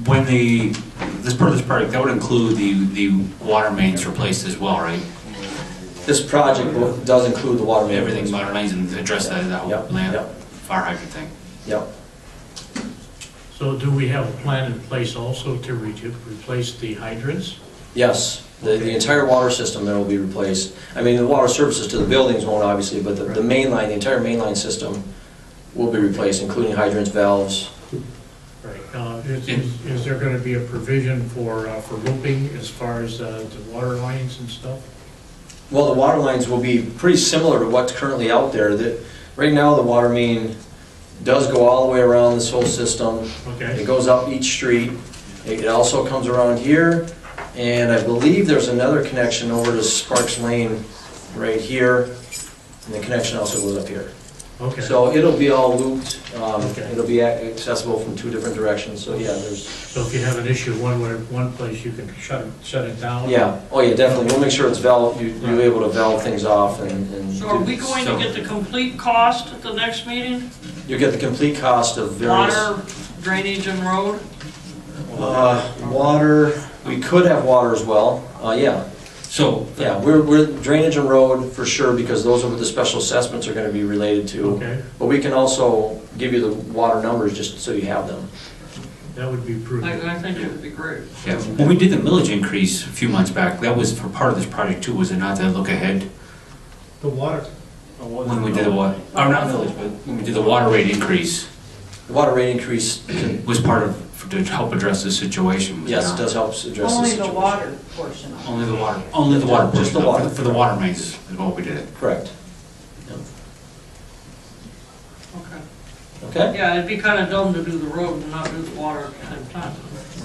When this part of this project, that would include the water mains replaced as well, right? This project does include the water main. Everything water mains and address that whole Yep, land, yep, fire hydrant thing. yep. So do we have a plan in place also to replace the hydrants? Yes, the entire water system there will be replaced. I mean, the water services to the buildings won't obviously, but the main line, the entire main line system will be replaced, including hydrants, valves. Right. Is there going to be a provision for looping as far as the water lines and stuff? Well, the water lines will be pretty similar to what's currently out there. Right now, the water main does go all the way around this whole system. Okay. It goes up each street. It also comes around here, and I believe there's another connection over to Sparks Lane right here, and the connection also goes up here. Okay. So it'll be all looped. Okay. It'll be accessible from 2 different directions, so yeah, there's... So if you have an issue one place, you can shut it down? Yeah, oh yeah, definitely. We'll make sure it's valve, you're able to valve things off and... So are we going to get the complete cost at the next meeting? You get the complete cost of various... Water, drainage, and road? Water, we could have water as well, yeah. So, Yeah, we're drainage and road for sure, because those are what the special assessments are gonna be related to. Okay, But we can also give you the water numbers just so you have them. that would be prudent. I think it would be great. yeah, when we did the millage increase a few months back, that was for part of this project too, was it not, that look ahead? The water. When we did the water, or not millage, but when we did the water rate increase, The water rate increase, was part of, to help address this situation. was it yes, it not? does help address the Only situation. the water portion of it. Only the water. Just the portion, water. For the water mains is what we did it. Correct. Okay. Okay? Yeah, it'd be kind of dumb to do the road and not do the water at the same time.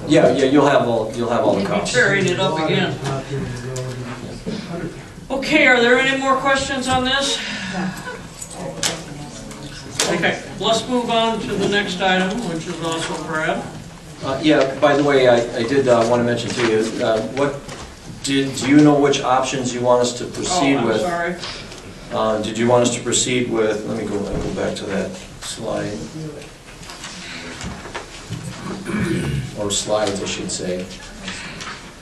Yeah, you'll have all the You'd be costs. tearing it up Water, again. not doing the road. Okay, are there any more questions on this? Okay, let's move on to the next item, which is also Brad. Yeah, by the way, I did want to mention to you, do you know which options you want us to proceed with? Oh, I'm sorry. Did you want us to proceed with, let me go back to that slide. Or slides, I should say.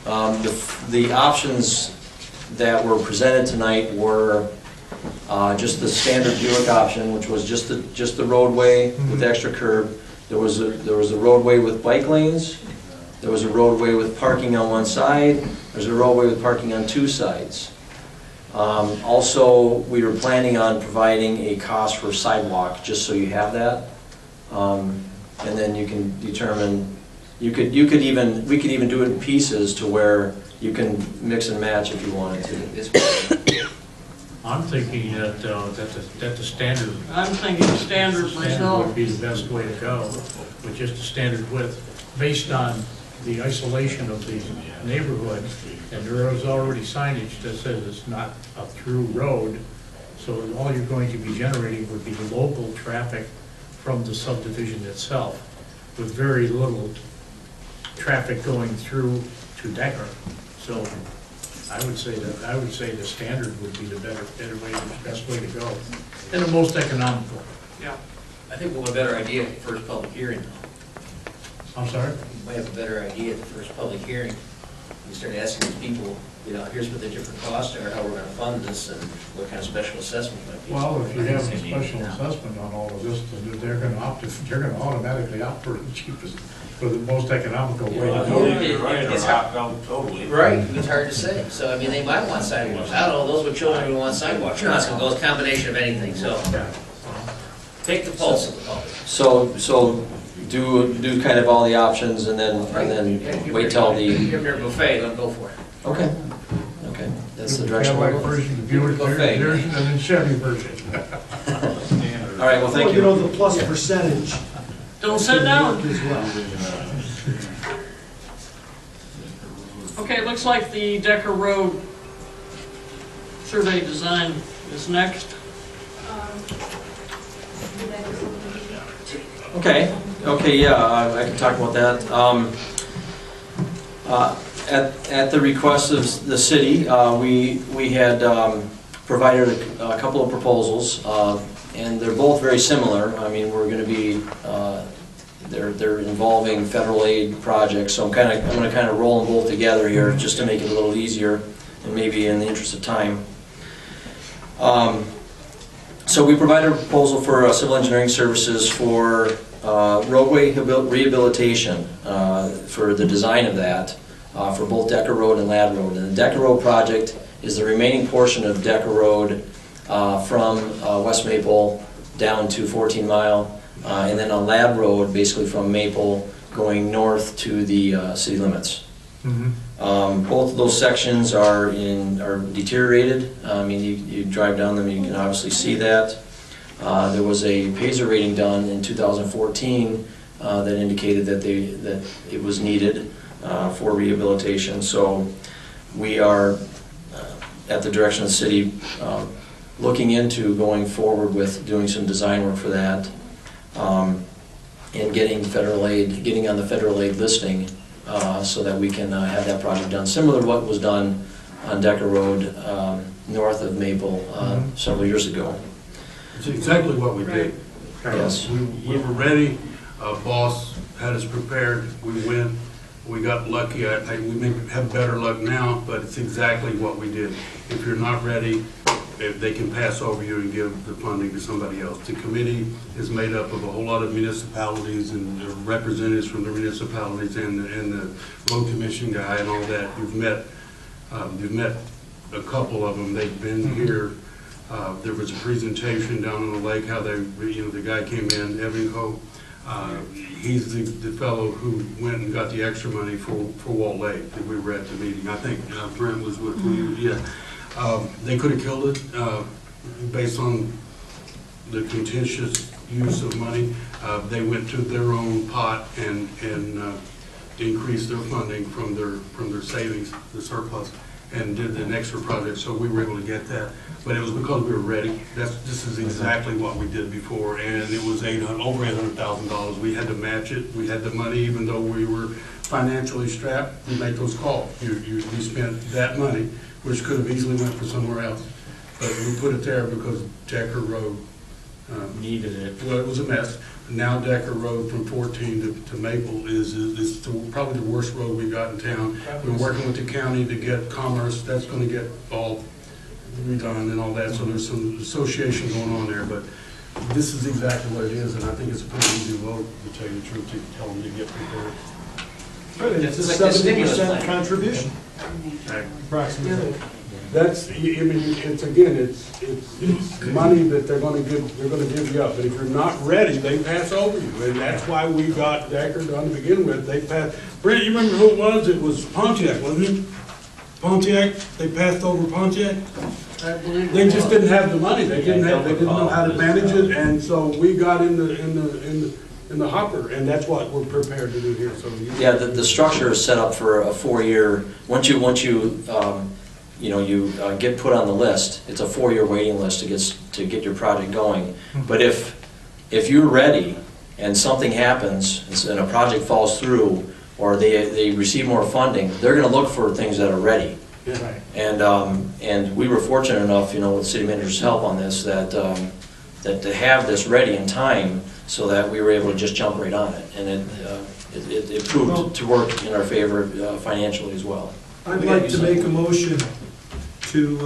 The options that were presented tonight were just the standard Buick option, which was just the roadway with the extra curb. There was a roadway with bike lanes. There was a roadway with parking on one side. There's a roadway with parking on 2 sides. Also, we were planning on providing a cost for sidewalk, just so you have that. And then you can determine, we could even do it in pieces to where you can mix and match if you wanted to. I'm thinking that the standard I'm thinking standard myself. would be the best way to go, with just a standard width, based on the isolation of the neighborhood, and there is already signage that says it's not a through road, so all you're going to be generating would be local traffic from the subdivision itself, with very little traffic going through to Decker. So I would say the standard would be the better way, the best way to go, and the most economical. Yeah. I think we'll have a better idea at the first public hearing, though. I'm sorry? We might have a better idea at the first public hearing. You start asking these people, you know, here's what the different costs are, how we're gonna fund this, and what kind of special assessment might be. Well, if you have a special assessment on all of this, then they're gonna automatically opt for the cheapest, for the most economical way to go. It's right, it's hard to say. So, I mean, they might want sidewalks. I don't know, those with children who want sidewalks. You're not gonna go with a combination of anything, so take the pulse of the public. So do kind of all the options and then wait till the, Give them their buffet, let them go for it. okay, that's the direction. Cadillac we'll go. version, the Buick Buffet. version, and then Chevy version. All right, well, thank Well, you. know, the plus percentage. Don't sit down. As well. Okay, it looks like the Decker Road survey design is next. Okay, yeah, I can talk about that. At the request of the city, we had provided a couple of proposals, and they're both very similar. I mean, we're going to be, they're involving federal aid projects, so I'm going to kind of roll them both together here just to make it a little easier, and maybe in the interest of time. So we provided a proposal for civil engineering services for roadway rehabilitation, for the design of that, for both Decker Road and Ladd Road. And the Decker Road project is the remaining portion of Decker Road from West Maple down to 14 Mile, and then on Ladd Road, basically from Maple going north to the city limits. Both of those sections are deteriorated. I mean, you drive down them, you can obviously see that. There was a PASER rating done in 2014 that indicated that it was needed for rehabilitation. So we are, at the direction of the city, looking into going forward with doing some design work for that, and getting on the federal aid listing, so that we can have that project done, similar to what was done on Decker Road north of Maple several years ago. It's exactly what we did. Yes. We were ready, boss had us prepared, we went, we got lucky. We may have better luck now, but it's exactly what we did. If you're not ready, if they can pass over you and give the funding to somebody else. The committee is made up of a whole lot of municipalities and representatives from the municipalities and the road commission guy and all that. You've met a couple of them. They've been here. There was a presentation down on the lake, how the guy came in, Evan Ho. He's the fellow who went and got the extra money for Walt Lake that we were at the meeting. I think Brent was with you. Yeah. They could have killed it based on the contentious use of money. They went to their own pot and increased their funding from their savings, the surplus, and did an extra project. So we were able to get that, but it was because we were ready. This is exactly what we did before, and it was over $800,000. We had to match it. We had the money, even though we were financially strapped. We make those calls. You spent that money, which could have easily went for somewhere else. But we put it there because Decker Road needed it. Well, it was a mess. Now Decker Road from 14 to Maple is probably the worst road we got in town. We're working with the county to get commerce. That's going to get all redone and all that. So there's some association going on there. But this is exactly what it is, and I think it's a pretty easy vote, to tell you the truth, to tell them to get prepared. But it's a like the stimulus 70% plan. contribution, approximately. That's, I mean, it's money that they're gonna give you up, but if you're not ready, they pass over you, and that's why we got Decker done to begin with. They passed, Brent, you remember who it was? It was Pontiac, wasn't it? Pontiac, they passed over Pontiac? I believe They just didn't have the money, they didn't know how to manage it, and so we got in the hopper, and that's what we're prepared to do here, so. Yeah, the structure is set up for a 4-year, once you get put on the list, it's a 4-year waiting list to get your project going. But if you're ready and something happens and a project falls through, or they receive more funding, they're going to look for things that are ready. Yeah. And we were fortunate enough, with city manager's help on this, that to have this ready in time, so that we were able to just jump right on it, and it proved to work in our favor financially as well. I'd like to make a motion to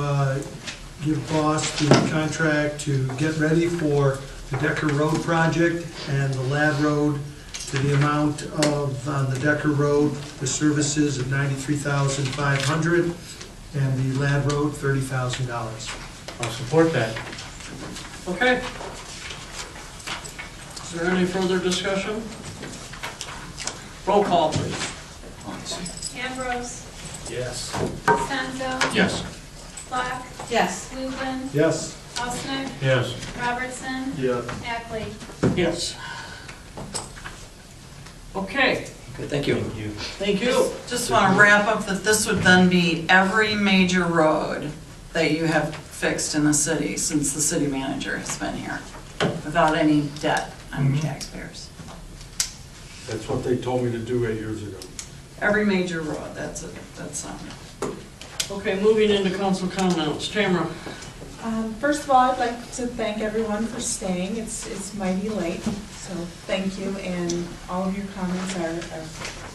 give Boss the contract to get ready for the Decker Road project and the Lad Road to the amount of, on the Decker Road, the services of $93,500 and the Lad Road, $30,000. I'll support that. Okay. Is there any further discussion? Roll call, please. Ambrose, Yes. Costanzo, Yes. Black, Yes. Luben, Yes? Osnick, Yes. Robertson, Yeah. Ackley. Yes. Okay, Okay, thank you. thank you. Just want to wrap up that this would then be every major road that you have fixed in the city since the city manager has been here, without any debt on taxpayers. That's what they told me to do 8 years ago. Every major road, that's Okay, moving into council comments. Tamara? First of all, I'd like to thank everyone for staying. It's mighty late, so thank you, and all of your comments are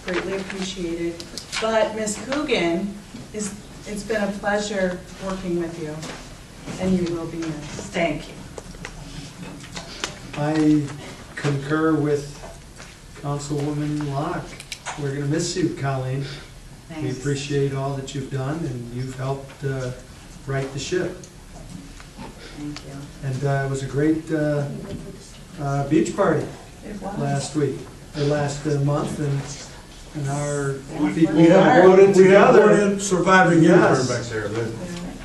greatly appreciated. But Ms. Coogan, it's been a pleasure working with you, and you will be missed. Thank you. I concur with Councilwoman Locke. We're going to miss you, Colleen. We Thanks. appreciate all that you've done, and you've helped right the ship. Thank you. And it was a great beach party It was. last week, or last month, and our people We have rode it together. one surviving Yes. unicorn back there. That-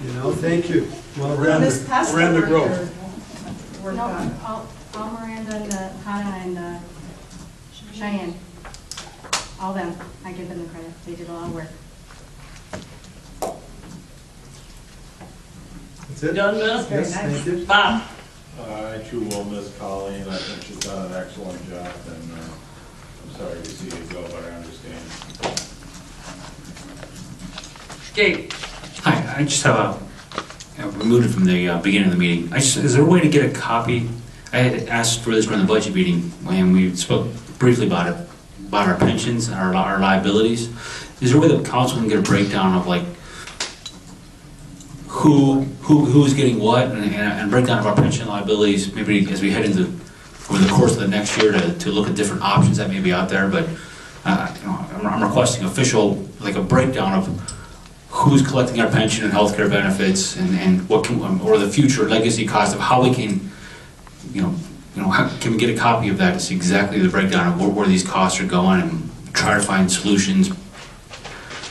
You know, thank you. Well Around done. Ms. Pesta Miranda worked Grove. her- worked No, on it. all Miranda and Hannah and Cheyenne, all them, I give them the credit, they did a lot of work. That's it? Done, Beth? Yes, thank you. Bob? I too will miss Colleen. I think she's done an excellent job, and I'm sorry to see you go, but I understand. Gabe? Hi, I just have removed it from the beginning of the meeting. Is there a way to get a copy? I had asked for this during the budget meeting when we spoke briefly about it, about our pensions, our liabilities. Is there a way that council can get a breakdown of like who's getting what and breakdown of our pension liabilities, maybe as we head into over the course of the next year to look at different options that may be out there, but I'm requesting official, like a breakdown of who's collecting our pension and healthcare benefits and what can, or the future legacy cost of how we can, how can we get a copy of that to see exactly the breakdown of where these costs are going and try to find solutions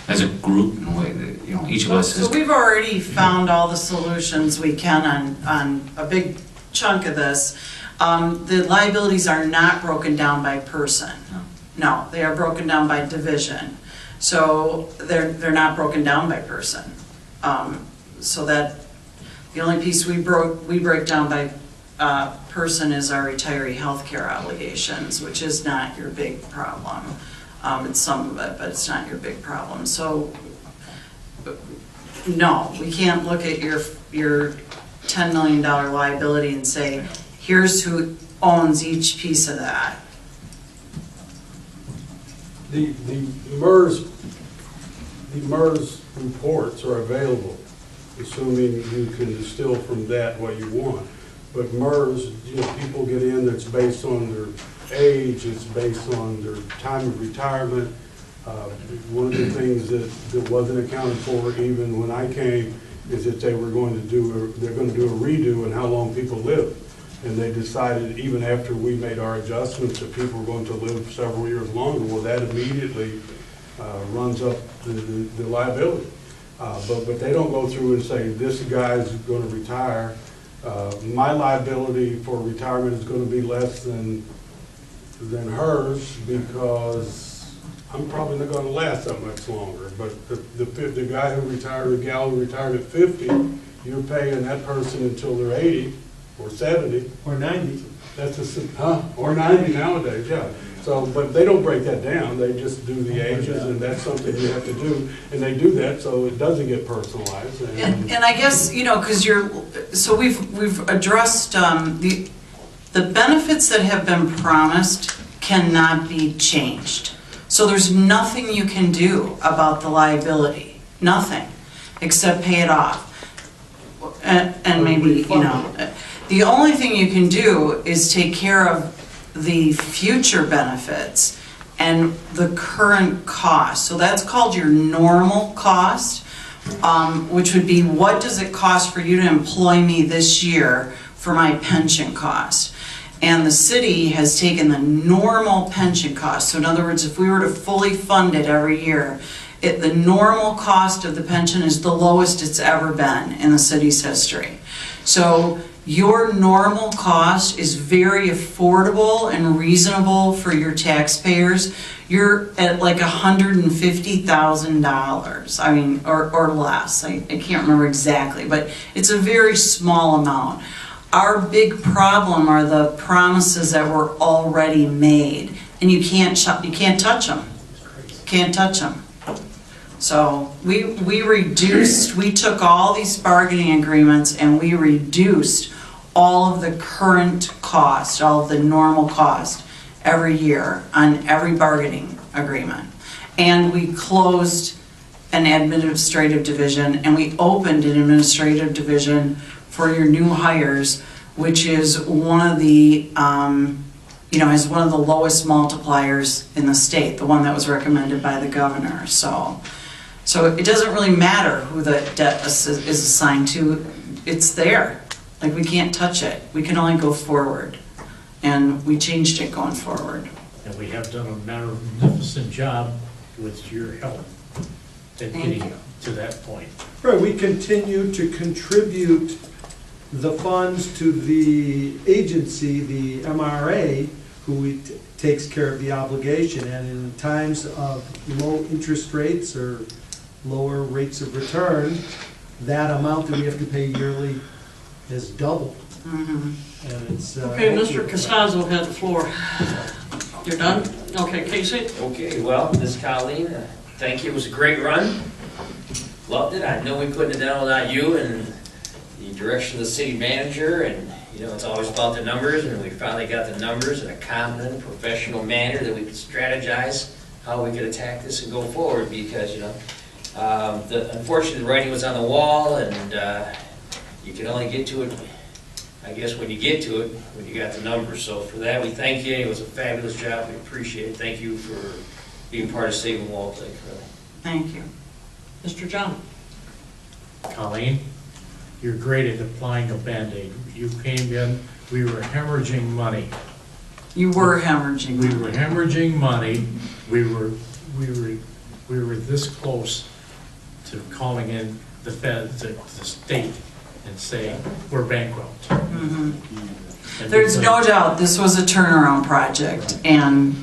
as a group, each of us So is. we've already found all the solutions we can on a big chunk of this. The liabilities are not broken down by person. No, they are broken down by division. So they're not broken down by person. So that the only piece we break down by person is our retiree health care obligations, which is not your big problem. It's some of it, but it's not your big problem. So no, we can't look at your $10 million liability and say, here's who owns each piece of that. The MERS reports are available, assuming you can distill from that what you want. But MERS, people get in, that's based on their age, it's based on their time of retirement. One of the things that wasn't accounted for even when I came is that they're going to do a redo on how long people live. And they decided even after we made our adjustments that people were going to live several years longer. Well, that immediately runs up the liability. But they don't go through and say, this guy's going to retire. My liability for retirement is going to be less than hers because I'm probably not going to last that much longer. But the guy who retired, the gal who retired at 50, you're paying that person until they're 80 or 70. Or 90. Or 90 nowadays, yeah. So, but they don't break that down. They just do the ages, and that's something you have to do. And they do that so it doesn't get personalized. And I guess, because so we've addressed the benefits that have been promised cannot be changed. So there's nothing you can do about the liability. nothing, except pay it off. And maybe, you know, the only thing you can do is take care of the future benefits and the current cost. So that's called your normal cost, which would be, what does it cost for you to employ me this year for my pension cost? And the city has taken the normal pension cost. So in other words, if we were to fully fund it every year, the normal cost of the pension is the lowest it's ever been in the city's history. So your normal cost is very affordable and reasonable for your taxpayers. You're at like $150,000, I mean, or less. I can't remember exactly, but it's a very small amount. Our big problem are the promises that were already made, and you can't touch them. Can't touch them. So we took all these bargaining agreements and we reduced all of the current cost, all of the normal cost every year on every bargaining agreement. And we closed an administrative division and we opened an administrative division for your new hires, which is one of the, has one of the lowest multipliers in the state, the one that was recommended by the governor. So it doesn't really matter who the debt is assigned to, it's there. Like, we can't touch it. We can only go forward. And we changed it going forward. And we have done a magnificent job with your help at getting to that point. Right, we continue to contribute the funds to the agency, the MRA, who takes care of the obligation. And in times of low interest rates or lower rates of return, that amount that we have to pay yearly has doubled. Mm-hmm. And it's, Okay, Mr. Costanzo had the floor. You're done? Okay, Casey? Okay, well, Ms. Colleen, thank you, it was a great run. Loved it, I know we couldn't have done it without you and the direction of the city manager, and it's always about the numbers, and we finally got the numbers in a competent, professional manner that we could strategize how we could attack this and go forward, because, unfortunately, the writing was on the wall, and you can only get to it, I guess, when you get to it, when you got the numbers. So for that, we thank you. It was a fabulous job. We appreciate it. Thank you for being part of saving Walled Lake. Thank you. Mr. John? Colleen, you're great at applying a Band-Aid. You came in, we were hemorrhaging money. You were hemorrhaging money. We were hemorrhaging money. We were this close to calling in the Fed, the state, and saying, we're bankrupt. Mm-hmm. There's no doubt this was a turnaround project, and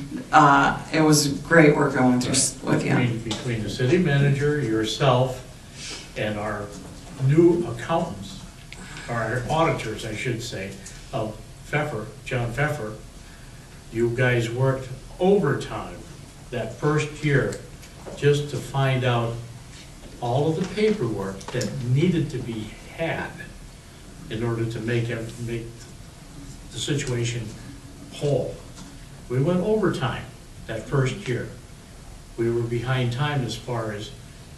it was great working with you. Between the city manager, yourself, and our new accountants, or our auditors, I should say, of John Pfeffer, you guys worked overtime that first year just to find out all of the paperwork that needed to be had in order to make the situation whole. We went overtime that first year. We were behind time as far as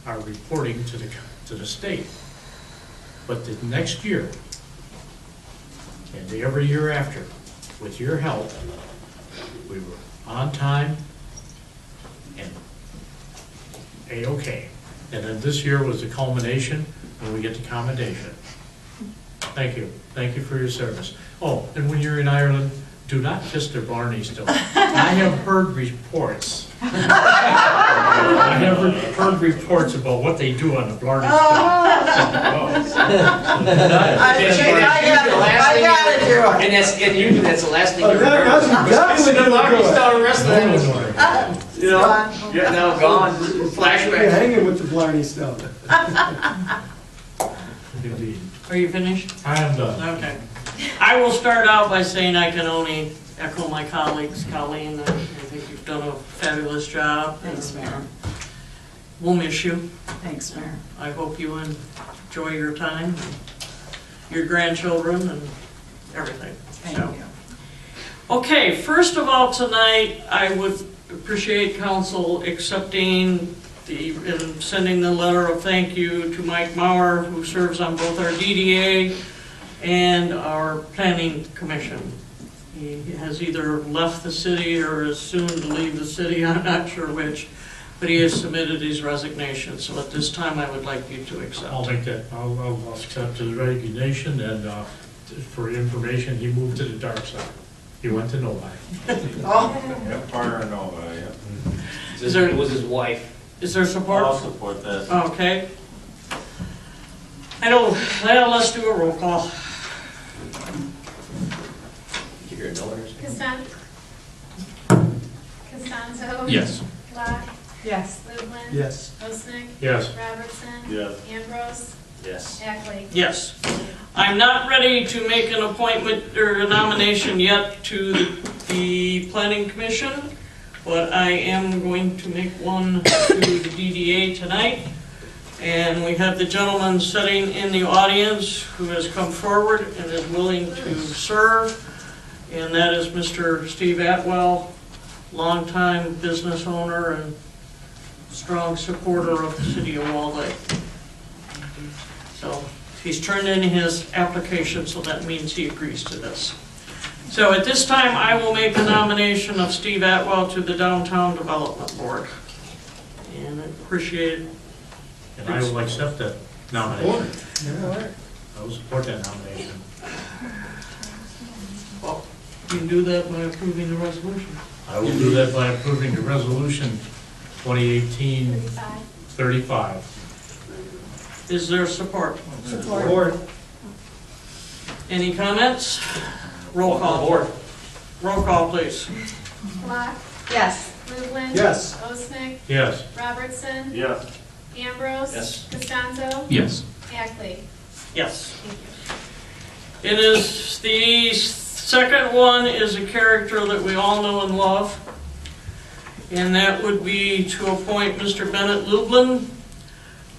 our reporting to the state. But the next year, and every year after, with your help, we were on time and A-okay. And then this year was the culmination, and we get the commendation. Thank you. Thank you for your service. Oh, and when you're in Ireland, do not kiss the Blarney Stone. I have heard reports. I have heard reports about what they do on the Blarney Stone. I gotta do it. And usually that's the last thing you remember. That's The Blarney Stone, the rest of that was, You're now gone, You're flashback. hanging with the Blarney Stone. Indeed. Are you finished? I am done. Okay. I will start out by saying I can only echo my colleagues. Colleen, I think you've done a fabulous job. Thanks, Mayor. We'll miss you. Thanks, Mayor. I hope you enjoy your time, your grandchildren, and everything. Thank you. Okay, first of all, tonight, I would appreciate council accepting in sending the letter of thank you to Mike Mauer, who serves on both our DDA and our Planning Commission. He has either left the city or is soon to leave the city, I'm not sure which, but he has submitted his resignation, so at this time I would like you to accept. I'll make that, I'll accept his resignation, and for information, he moved to the dark side. He went to Novi. Yep, fire and Nova, yeah. It was his wife. Is there support? I'll support that. Okay. Well, let's do a roll call. Give your dollars. Costanzo. Yes. Black. Yes. Lublin. Yes. Osnick. Yes. Robertson. Yes. Ambrose. Yes. Ackley. Yes. I'm not ready to make an appointment or a nomination yet to the Planning Commission, but I am going to make one to the DDA tonight. And we have the gentleman sitting in the audience who has come forward and is willing to serve, and that is Mr. Steve Atwell, longtime business owner and strong supporter of the city of Wall Lake. So he's turned in his application, so that means he agrees to this. So at this time, I will make a nomination of Steve Atwell to the Downtown Development Board. And I appreciate it. And I will accept that nomination. I will support that nomination. Well, you can do that by approving the resolution. I will do that by approving the resolution 2018-35. Is there support? Support. Any comments? Roll call. Roll call, please. Black. Yes. Lublin. Yes. Osnick. Yes. Robertson. Yes. Ambrose. Yes. Costanzo. Yes. Ackley. Yes. It is, the second one is a character that we all know and love, and that would be to appoint Mr. Bennett Lublin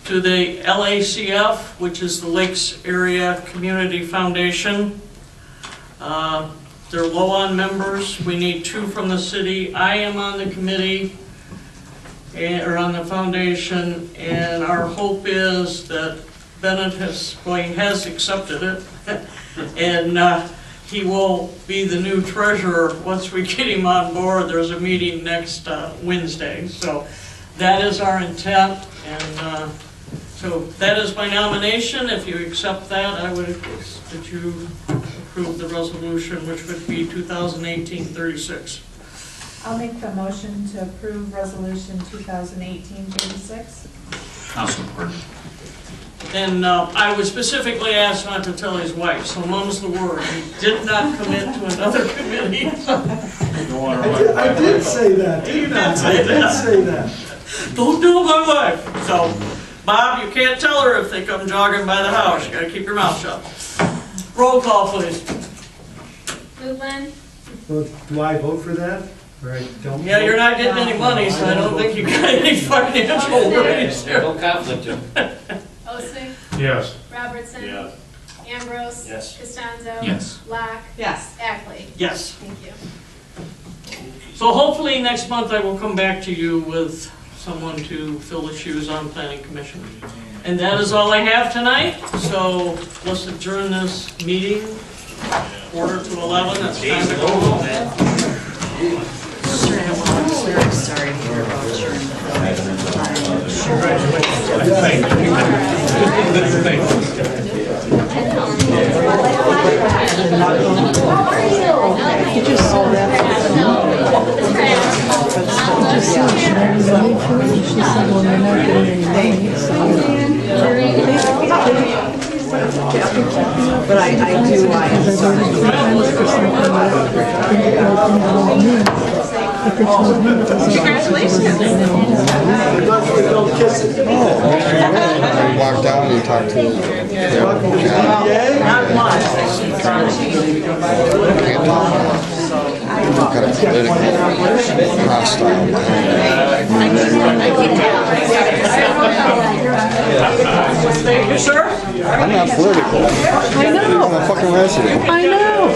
to the LACF, which is the Lakes Area Community Foundation. They're low on members. We need 2 from the city. I am on the committee, or on the foundation, and our hope is that Bennett has accepted it, and he will be the new treasurer once we get him on board. There's a meeting next Wednesday, so that is our intent, and so that is my nomination. If you accept that, I would ask that you approve the resolution, which would be 2018-36. I'll make the motion to approve resolution 2018-36. I'll support it. And I was specifically asked not to tell his wife, so mum's the word. He did not commit to another committee. I did say that, didn't I? I did say that. Don't tell my wife. So, Bob, you can't tell her if they come jogging by the house. You gotta keep your mouth shut. Roll call, please. Lublin. Well, do I vote for that? Or I don't? Yeah, you're not getting any money, so I don't think you got any financial worries here. No conflict here. Osnick. Yes. Robertson. Yes. Ambrose. Yes. Costanzo. Yes. Black. Yes. Ackley. Yes. Thank you. So hopefully next month I will come back to you with someone to fill the shoes on Planning Commission. And that is all I have tonight, so let's adjourn this meeting, 11:45, it's time to go home. Very sorry to hear about your. But I do, I am sorry. Congratulations. Walk down and talk to Not much. kind of political hostile Thank you, sir. I'm not political. I know. I'm a fucking resident. I know.